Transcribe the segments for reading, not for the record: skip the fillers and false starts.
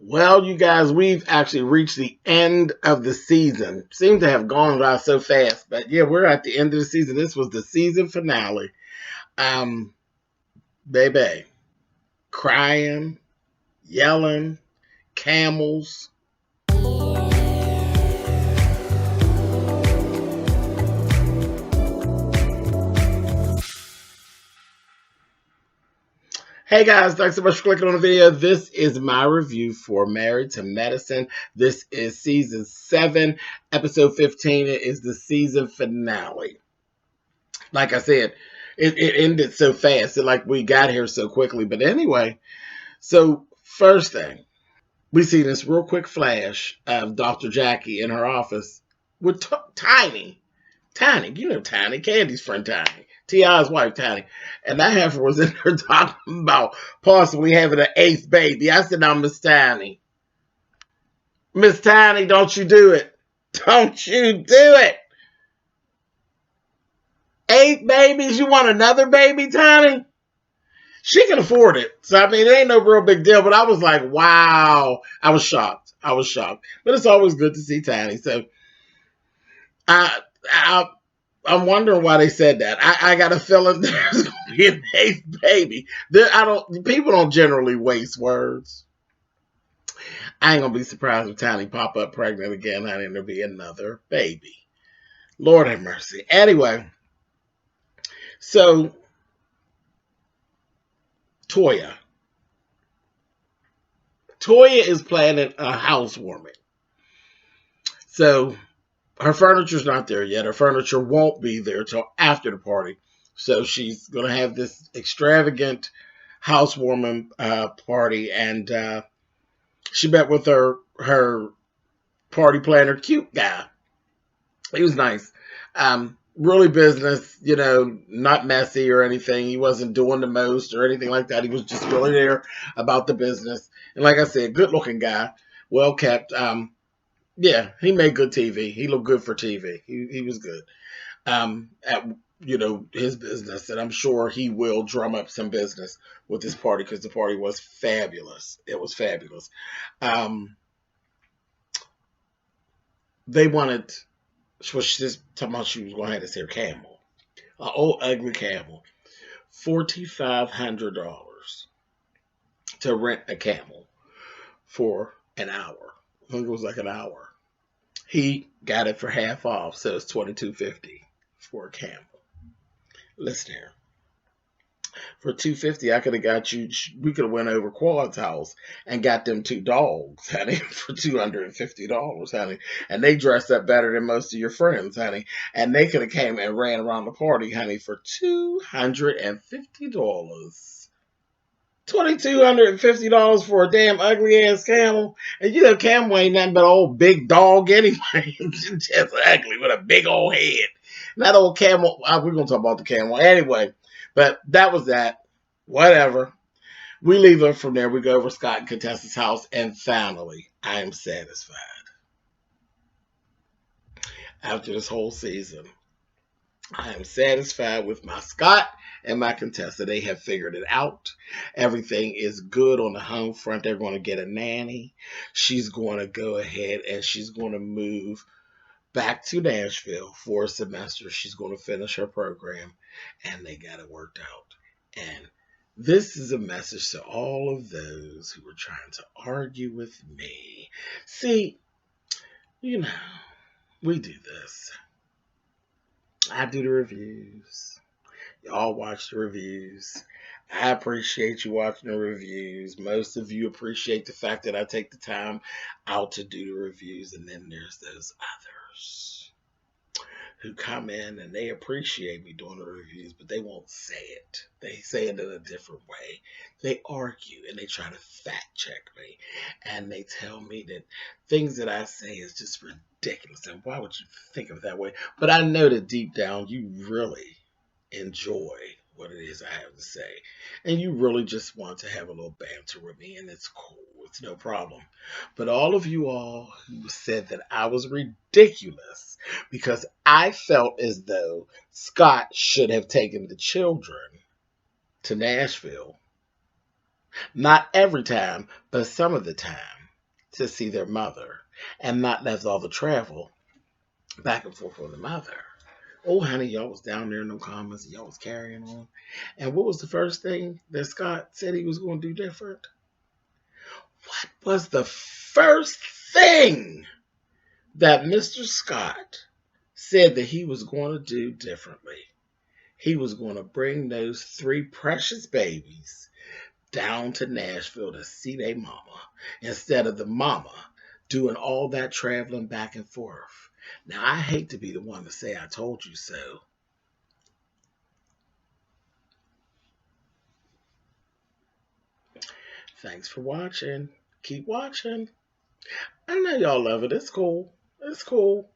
Well, you guys, we've actually reached the end of the season. Seemed to have gone by so fast, but yeah, we're at the end of the season. This was the season finale. Um, Baby, crying, yelling, camels. Hey guys, thanks so much for clicking on the video. This is my review for Married to Medicine. This is season 7, episode 15. It is the season finale. Like I said, it ended so fast. Like we got here so quickly. But anyway, so first thing, we see this real quick flash of Dr. Jackie in her office with Tiny. Tiny, you know Tiny, Candy's friend Tiny, T.I.'s wife Tiny. And that heifer was in there talking about possibly having an 8th baby. I said, now, Miss Tiny. Miss Tiny, don't you do it. Don't you do it. 8 babies? You want another baby, Tiny? She can afford it. So, I mean, it ain't no real big deal. But I was like, wow. I was shocked. But it's always good to see Tiny. So, I'm wondering why they said that. I got a feeling there's going to be an 8th baby. People don't generally waste words. I ain't going to be surprised if Tiny pop up pregnant again, honey, and there'll be another baby. Lord have mercy. Anyway, so Toya is planning a housewarming. So her furniture's not there yet. Her furniture won't be there till after the party. So she's going to have this extravagant housewarming party. And she met with her party planner, cute guy. He was nice. Really business, not messy or anything. He wasn't doing the most or anything like that. He was just really there about the business. And like I said, good looking guy, well kept. Yeah, he made good TV. He looked good for TV. He was good at his business, and I'm sure he will drum up some business with this party because the party was fabulous. It was fabulous. They wanted. She was just talking about she was going to have this here camel, an old ugly camel, $4,500 to rent a camel for an hour. I think it was like an hour. He got it for half off, so it's $2,250 for a camel. Listen here. For $250, I could have got you. We could have went over Quad's house and got them 2 dogs, honey, for $250, honey. And they dressed up better than most of your friends, honey. And they could have came and ran around the party, honey, for $250. $2,250 for a damn ugly ass camel. And camel ain't nothing but an old big dog anyway. Just ugly with a big old head. And that old camel, we're going to talk about the camel anyway. But that was that. Whatever. We leave her from there. We go over Scott and Contessa's house. And finally, I am satisfied. After this whole season, I am satisfied with my Scott and my Contessa. They have figured it out. Everything is good on the home front. They're going to get a nanny. She's going to go ahead and she's going to move back to Nashville for a semester. She's going to finish her program, and they got it worked out. And this is a message to all of those who are trying to argue with me. See, we do this. I do the reviews. Y'all watch the reviews. I appreciate you watching the reviews. Most of you appreciate the fact that I take the time out to do the reviews. And then there's those others who come in and they appreciate me doing the reviews, but they won't say it. They say it in a different way. They argue and they try to fact check me. And they tell me that things that I say is just ridiculous. And why would you think of it that way? But I know that deep down you really enjoy what it is I have to say. And you really just want to have a little banter with me, and it's cool. It's no problem. But all of you all who said that I was ridiculous because I felt as though Scott should have taken the children to Nashville. Not every time, but some of the time. to see their mother and not left all the travel back and forth with the mother. Oh, honey, y'all was down there in the comments. Y'all was carrying on. And what was the first thing that Scott said he was going to do different? What was the first thing that Mr. Scott said that he was going to do differently? He was going to bring those 3 precious babies down to Nashville to see their mama instead of the mama doing all that traveling back and forth. Now, I hate to be the one to say I told you so. Thanks for watching. Keep watching. I know y'all love it. It's cool. It's cool.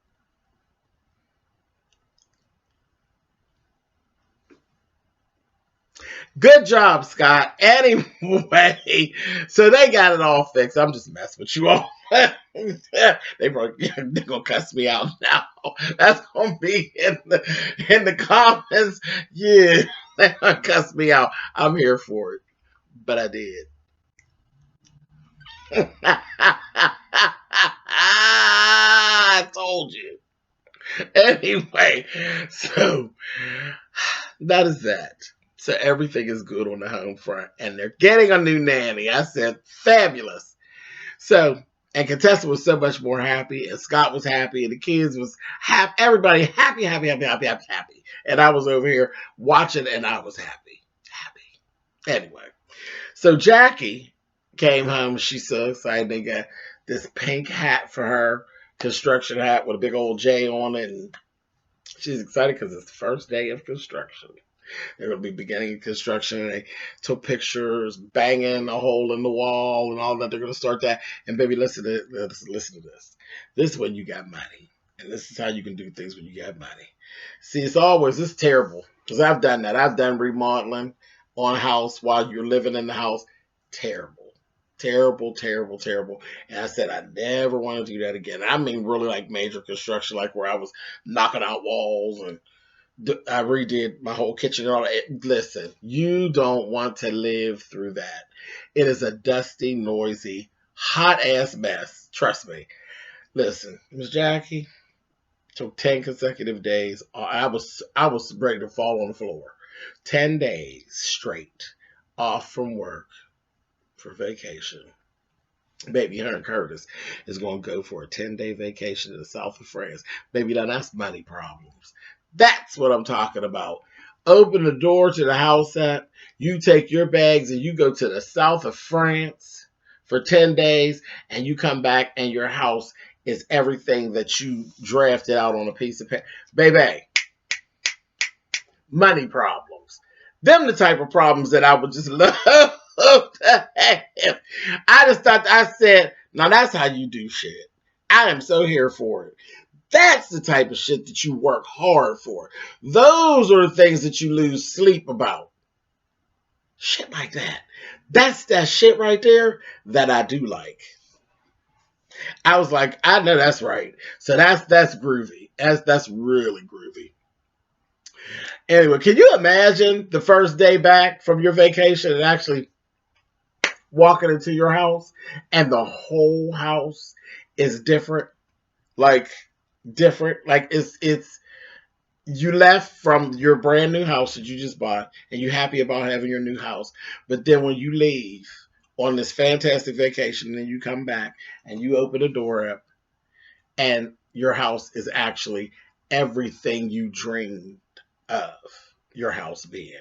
Good job, Scott. Anyway, so they got it all fixed. I'm just messing with you all. They're gonna cuss me out now. That's gonna be in the comments. Yeah, they're gonna cuss me out. I'm here for it, but I did. I told you. Anyway, so that is that. So everything is good on the home front, and they're getting a new nanny. I said fabulous. So, and Contessa was so much more happy, and Scott was happy, and the kids was happy. Everybody happy. And I was over here watching, and I was happy. Anyway, so Jackie came home. She's so excited. They got this pink hat for her, construction hat with a big old J on it, and she's excited because it's the first day of construction. They're going to be beginning construction, and they took pictures, banging a hole in the wall and all that. They're going to start that. And baby, listen to this. This is when you got money. And this is how you can do things when you got money. See, it's terrible. Because I've done that. I've done remodeling on a house while you're living in the house. Terrible. And I said, I never want to do that again. I mean, really like major construction, like where I was knocking out walls and I redid my whole kitchen and all that. Listen, you don't want to live through that. It is a dusty, noisy, hot ass mess. Trust me. Listen, Miss Jackie took 10 consecutive days. I was ready to fall on the floor. 10 days straight off from work for vacation. Baby, her and Curtis is going to go for a 10-day vacation to the south of France. Baby, now that's money problems. That's what I'm talking about. Open the door to the house up. You take your bags and you go to the south of France for 10 days, and you come back and your house is everything that you drafted out on a piece of paper. Baby, money problems. Them the type of problems that I would just love to have. I said, now that's how you do shit. I am so here for it. That's the type of shit that you work hard for. Those are the things that you lose sleep about. Shit like that. That's that shit right there that I do like. I was like, I know that's right. So that's groovy. That's really groovy. Anyway, can you imagine the first day back from your vacation and actually walking into your house and the whole house is different? Like it's you left from your brand new house that you just bought and you're happy about having your new house, but then when you leave on this fantastic vacation and then you come back and you open the door up and your house is actually everything you dreamed of your house being,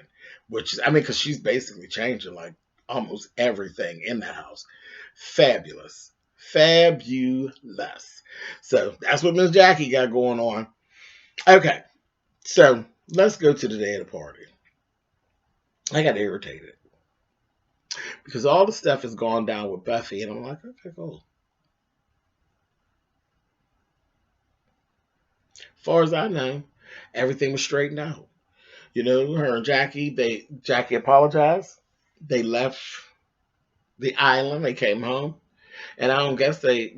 which is, I mean, because she's basically changing like almost everything in the house. Fabulous. So that's what Miss Jackie got going on. Okay, so let's go to the day of the party. I got irritated because all the stuff has gone down with Buffy, and I'm like, okay, cool. As far as I know, everything was straightened out. You know, her and Jackie apologized. They left the island. They came home. And I don't guess I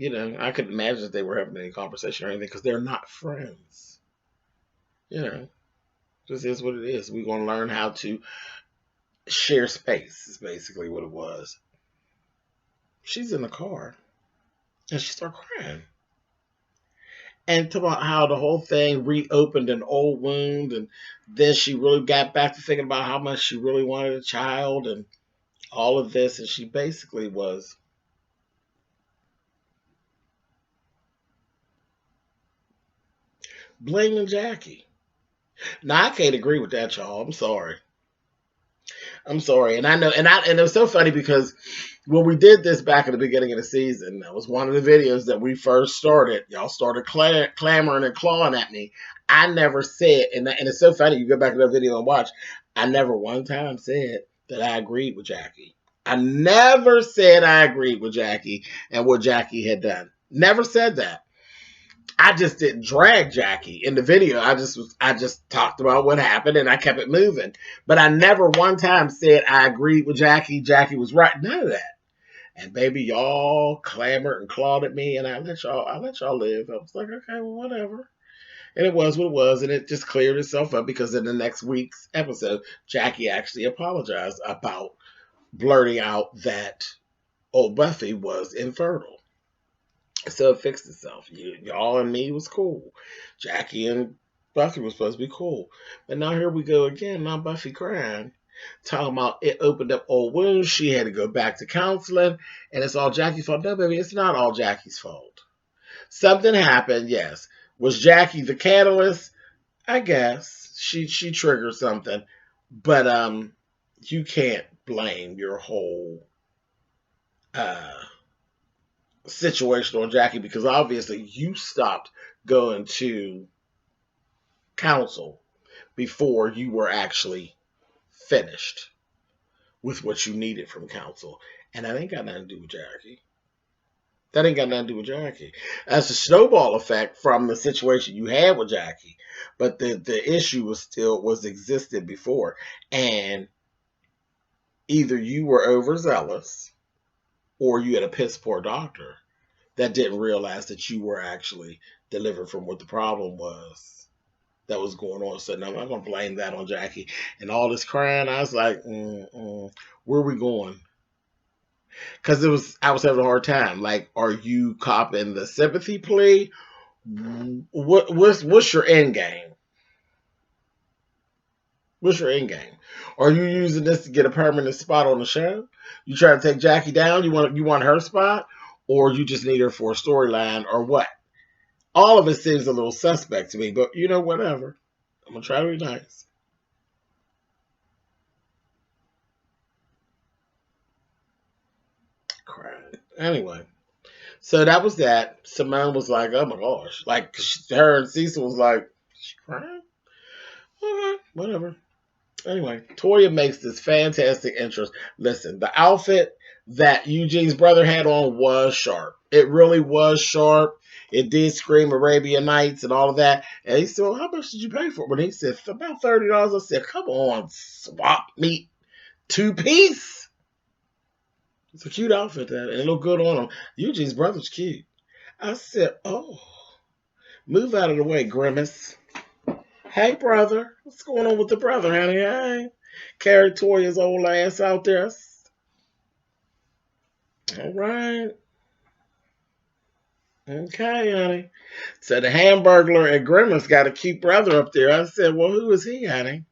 couldn't imagine if they were having any conversation or anything because they're not friends. This is what it is. We're going to learn how to share space is basically what it was. She's in the car. And she started crying. And talk about how the whole thing reopened an old wound, and then she really got back to thinking about how much she really wanted a child and all of this, and she basically was blaming Jackie. Now I can't agree with that, y'all. I'm sorry. I'm sorry, and I know, and it was so funny because when we did this back at the beginning of the season, that was one of the videos that we first started. Y'all started clamoring and clawing at me. I never said, and it's so funny. You go back to that video and watch. I never one time said that I agreed with Jackie. I never said I agreed with Jackie and what Jackie had done. Never said that. I just didn't drag Jackie in the video. I just talked about what happened and I kept it moving. But I never one time said I agreed with Jackie. Jackie was right. None of that. And baby, y'all clamored and clawed at me, and I let y'all live. I was like, okay, well, whatever. And it was what it was, and it just cleared itself up because in the next week's episode, Jackie actually apologized about blurting out that old Buffy was infertile. So it fixed itself. Y'all and me was cool. Jackie and Buffy was supposed to be cool. But now here we go again. Now Buffy crying. Talking about it opened up old wounds. She had to go back to counseling. And it's all Jackie's fault. No, baby, it's not all Jackie's fault. Something happened, yes. Was Jackie the catalyst? I guess. She triggered something. But you can't blame your whole uh situation on Jackie because obviously you stopped going to counsel before you were actually finished with what you needed from counsel. And that ain't got nothing to do with Jackie. That ain't got nothing to do with Jackie. That's a snowball effect from the situation you had with Jackie. But the issue was existed before. And either you were overzealous or you had a piss poor doctor that didn't realize that you were actually delivered from what the problem was that was going on. So no, I'm not gonna blame that on Jackie. And all this crying, I was like, where are we going? Because I was having a hard time. Like, are you copping the sympathy plea? What's your end game? What's your end game? Are you using this to get a permanent spot on the show? You trying to take Jackie down? You want her spot, or you just need her for a storyline, or what? All of it seems a little suspect to me, but whatever. I'm gonna try to be nice. Crying. Anyway, so that was that. Simone was like, "Oh my gosh!" Like her and Cecil was like, "She crying?" Okay, whatever. Anyway, Toya makes this fantastic intro. Listen, the outfit that Eugene's brother had on was sharp. It really was sharp. It did scream Arabian Nights and all of that. And he said, well, how much did you pay for it? When he said, about $30. I said, come on, swap meet 2-piece. It's a cute outfit, that. And it looked good on him. Eugene's brother's cute. I said, oh, move out of the way, Grimace. Hey, brother. What's going on with the brother, honey? Hey. Carry Toya's old ass out there. All right. Okay, honey. So the Hamburglar and Grimace got a cute brother up there. I said, well, who is he, honey?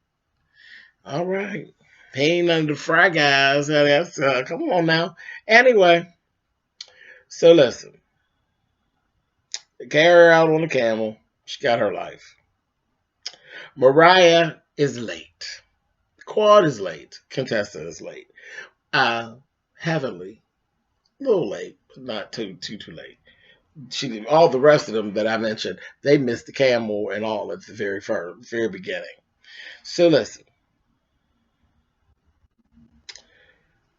All right. He ain't none of the fry guys, honey. That's, come on now. Anyway, so listen. Carry her out on the camel. She got her life. Mariah is late. Quad is late. Contessa is late. Heavenly, a little late, but not too late. All the rest of them that I mentioned, they missed the camel and all at the very beginning. So listen,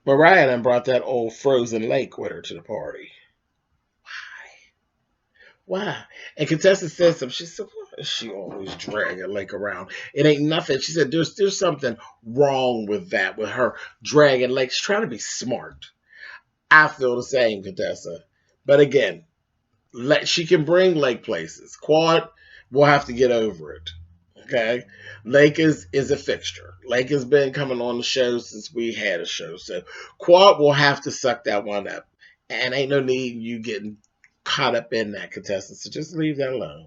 Mariah then brought that old frozen lake with her to the party. Why? And Contessa said something. She said, why does she always drag a lake around? It ain't nothing. She said, there's something wrong with that, with her dragging lake. She's trying to be smart. I feel the same, Contessa. But again, she can bring lake places. Quad will have to get over it. Okay? Lake is a fixture. Lake has been coming on the show since we had a show. So Quad will have to suck that one up. And ain't no need you getting caught up in that, contestant. So just leave that alone.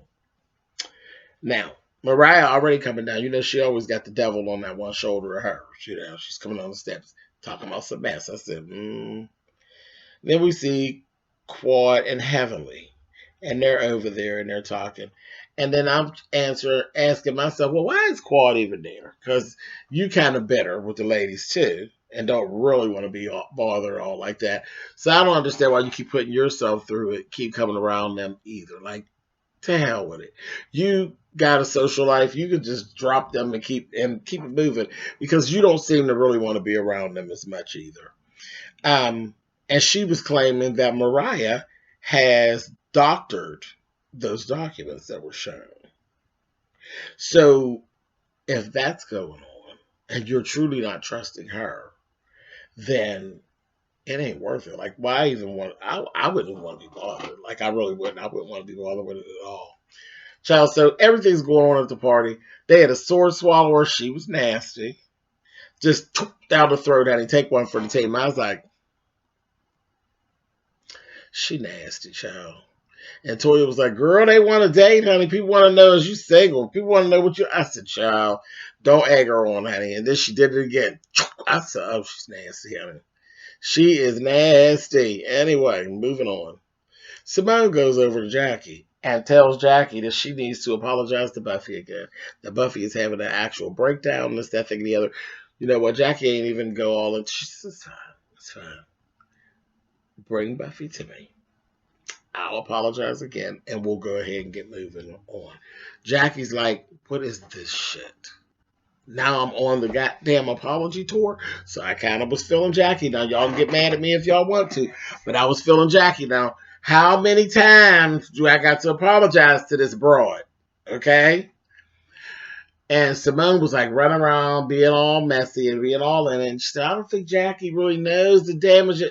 Now, Mariah already coming down. You know, she always got the devil on that one shoulder of hers. You know, she's coming on the steps talking about some mess. I said, Then we see Quad and Heavenly, and they're over there and they're talking. And then I'm asking myself, well, why is Quad even there? Because you kind of bitter with the ladies too, and don't really want to be bothered all like that. So I don't understand why you keep putting yourself through it, keep coming around them either. Like, to hell with it. You got a social life. You could just drop them and keep it moving, because you don't seem to really want to be around them as much either. And she was claiming that Mariah has doctored those documents that were shown. So if that's going on and you're truly not trusting her, then it ain't worth it. Like, why even want? I wouldn't want to be bothered. Like, I really wouldn't. I wouldn't want to be bothered with it at all. Child, so everything's going on at the party. They had a sword swallower. She was nasty. Just down the throat, honey. Take one for the team. I was like, she nasty, child. And Toya was like, girl, they want to date, honey. People want to know, is you single? People want to know what you... I said, child, don't egg her on, honey. And then she did it again. I said, oh, she's nasty, honey. She is nasty. Anyway, moving on. Simone goes over to Jackie and tells Jackie that she needs to apologize to Buffy again. That Buffy is having an actual breakdown, this, that, thing, and the other. You know what? Jackie ain't even go all in. She says, it's fine. It's fine. Bring Buffy to me. I'll apologize again, and we'll go ahead and get moving on. Jackie's like, what is this shit? Now I'm on the goddamn apology tour, so I kind of was feeling Jackie. Now, y'all can get mad at me if y'all want to, but I was feeling Jackie. Now, how many times do I got to apologize to this broad? Okay? And Simone was like running around, being all messy and being all in it. And she said, I don't think Jackie really knows the damage,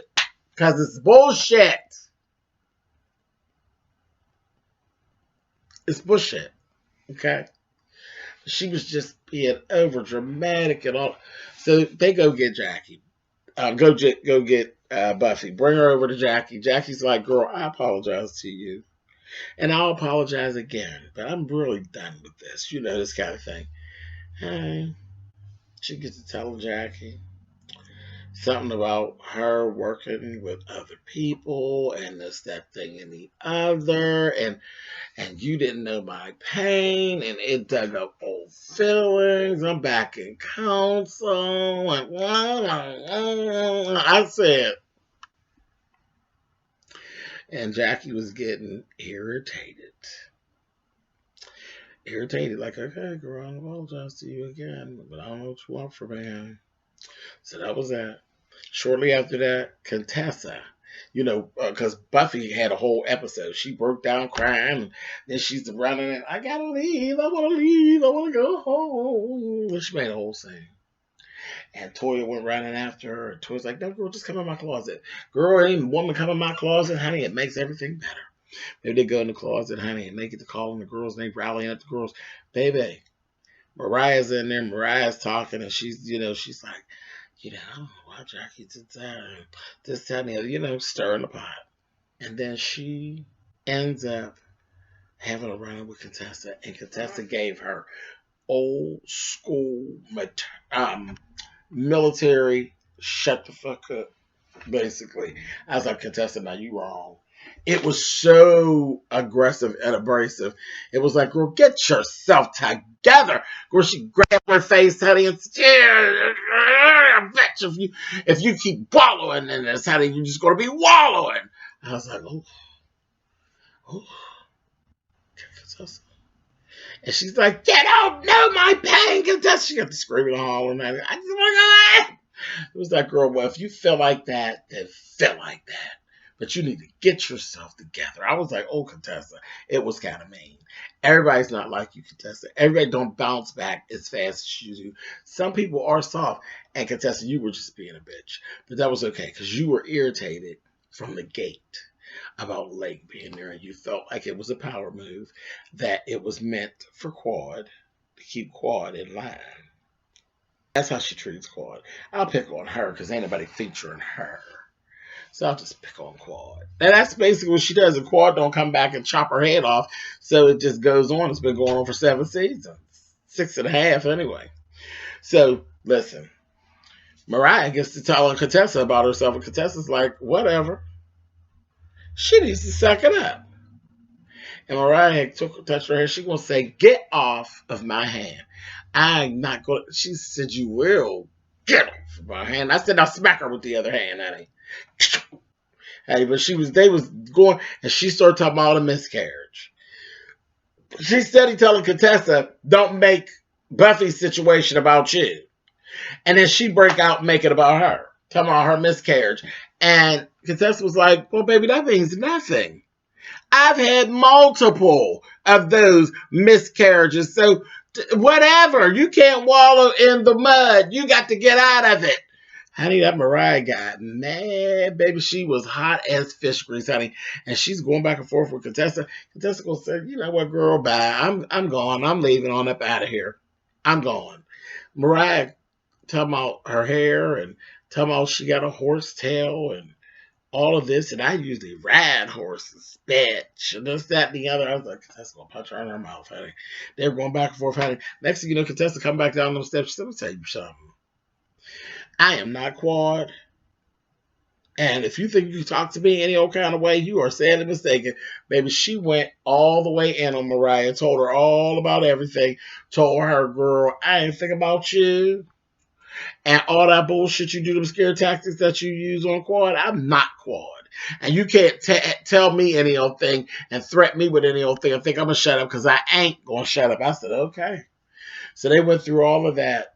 because it's bullshit. It's bullshit. Okay? She was just being over dramatic and all. So they go get Jackie. Go get Buffy. Bring her over to Jackie. Jackie's like, girl, I apologize to you. And I'll apologize again. But I'm really done with this. You know, this kind of thing. Hey, she gets to tell Jackie something about her working with other people and this, that, thing, and the other. And you didn't know my pain, and it dug up old feelings. I'm back in counsel. Like, I said. And Jackie was getting irritated. Like, okay, girl, I'll apologize to you again, but I don't know what you want from me. So that was that. Shortly after that, Contessa. You know, because Buffy had a whole episode. She broke down crying. And then she's running and, I gotta leave. I want to leave. I want to go home. And she made a whole scene. And Toya went running after her. And Toya's like, no, girl, just come in my closet. Girl, ain't woman come in my closet, honey. It makes everything better. Maybe they go in the closet, honey, and they get to calling the girls. And they rallying up the girls. Baby, Mariah's in there. Mariah's talking. And she's, you know, she's like, you know, I don't know why Jackie did that. This, that, and the other, you know, stirring the pot. And then she ends up having a run with Contessa. And Contessa gave her old school military shut the fuck up, basically. I was like, Contessa, now you wrong. It was so aggressive and abrasive. It was like, girl, get yourself together. Girl, she grabbed her face, honey, and said, I bet you if you keep wallowing in this, honey, you're just going to be wallowing. I was like, oh, Contessa. And she's like, you don't know my pain, Contessa. She got to screaming and hollering at me. I just want to go. It was like, girl, well, if you feel like that, then feel like that. But you need to get yourself together. I was like, oh, Contessa. It was kind of mean. Everybody's not like you, Contessa. Everybody don't bounce back as fast as you do. Some people are soft. And Contessa, you were just being a bitch. But that was okay, because you were irritated from the gate about Lake being there, and you felt like it was a power move, that it was meant for Quad to keep Quad in line. That's how she treats Quad. I'll pick on her because ain't nobody featuring her. So I'll just pick on Quad. And that's basically what she does. And Quad don't come back and chop her head off. So it just goes on. It's been going on for 7 seasons. 6.5 anyway. So listen, Mariah gets to telling Contessa about herself, and Contessa's like, whatever. She needs to suck it up. And Mariah touched her hair. She gonna say, get off of my hand. I'm not going to. She said, you will get off of my hand. I said, I'll smack her with the other hand, honey. Hey, but they was going, and she started talking about a miscarriage. She steady telling Contessa, don't make Buffy's situation about you. And then she break out and make it about her. Talking about her miscarriage. And Contessa was like, well, baby, that means nothing. I've had multiple of those miscarriages. So whatever. You can't wallow in the mud. You got to get out of it. Honey, that Mariah got mad, baby. She was hot as fish grease, honey. And she's going back and forth with Contessa. Contessa gonna say, you know what, girl, bye. I'm gone. I'm leaving on up out of here. I'm gone. Mariah talking about her hair and talking about she got a horse tail and all of this. And I usually ride horses, bitch. And this, that, and the other. I was like, Contessa gonna punch her in her mouth, honey. They were going back and forth, honey. Next thing you know, Contessa come back down those steps. She said, let me tell you something. I am not Quad. And if you think you can talk to me any old kind of way, you are sadly mistaken. Baby, she went all the way in on Mariah, told her all about everything, told her, girl, I ain't think about you. And all that bullshit you do, them scare tactics that you use on Quad, I'm not Quad. And you can't tell me any old thing and threaten me with any old thing and think I'm going to shut up because I ain't going to shut up. I said, okay. So they went through all of that.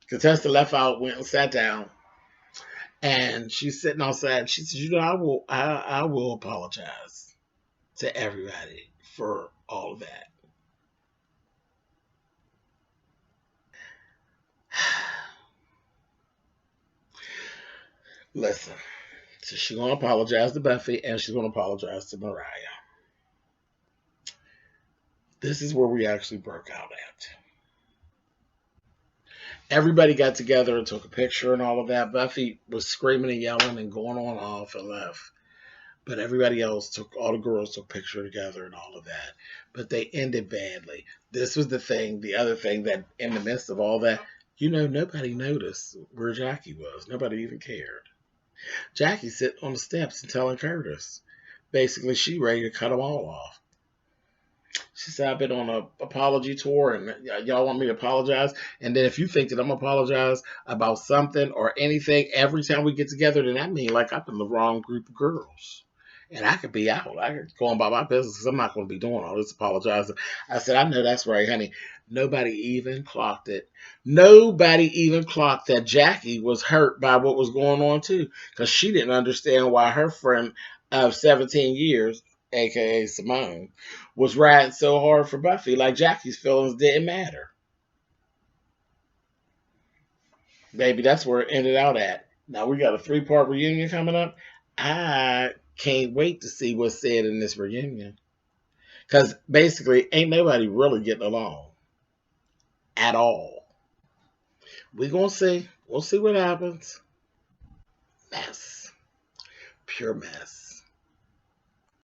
Contessa left out, went and sat down. And she's sitting outside. She says, you know, I will apologize to everybody for all of that. Listen, so she's going to apologize to Buffy and she's going to apologize to Mariah. This is where we actually broke out at. Everybody got together and took a picture and all of that. Buffy was screaming and yelling and going on off and left. But everybody else all the girls took a picture together and all of that. But they ended badly. This was the other thing that in the midst of all that, you know, nobody noticed where Jackie was. Nobody even cared. Jackie sitting on the steps and telling Curtis. Basically, she ready to cut them all off. She said, I've been on an apology tour and y'all want me to apologize. And then if you think that I'm going to apologize about something or anything every time we get together, then that means like I'm in the wrong group of girls. And I could be out. I could go on about my business because I'm not going to be doing all this apologizing. I said, I know that's right, honey. Nobody even clocked it. Nobody even clocked that Jackie was hurt by what was going on too. Because she didn't understand why her friend of 17 years, a.k.a. Simone, was riding so hard for Buffy. Like Jackie's feelings didn't matter. Baby, that's where it ended out at. Now we got a 3-part reunion coming up. I can't wait to see what's said in this reunion. Because basically, ain't nobody really getting along. At all. We're going to see. We'll see what happens. Mess. Pure mess.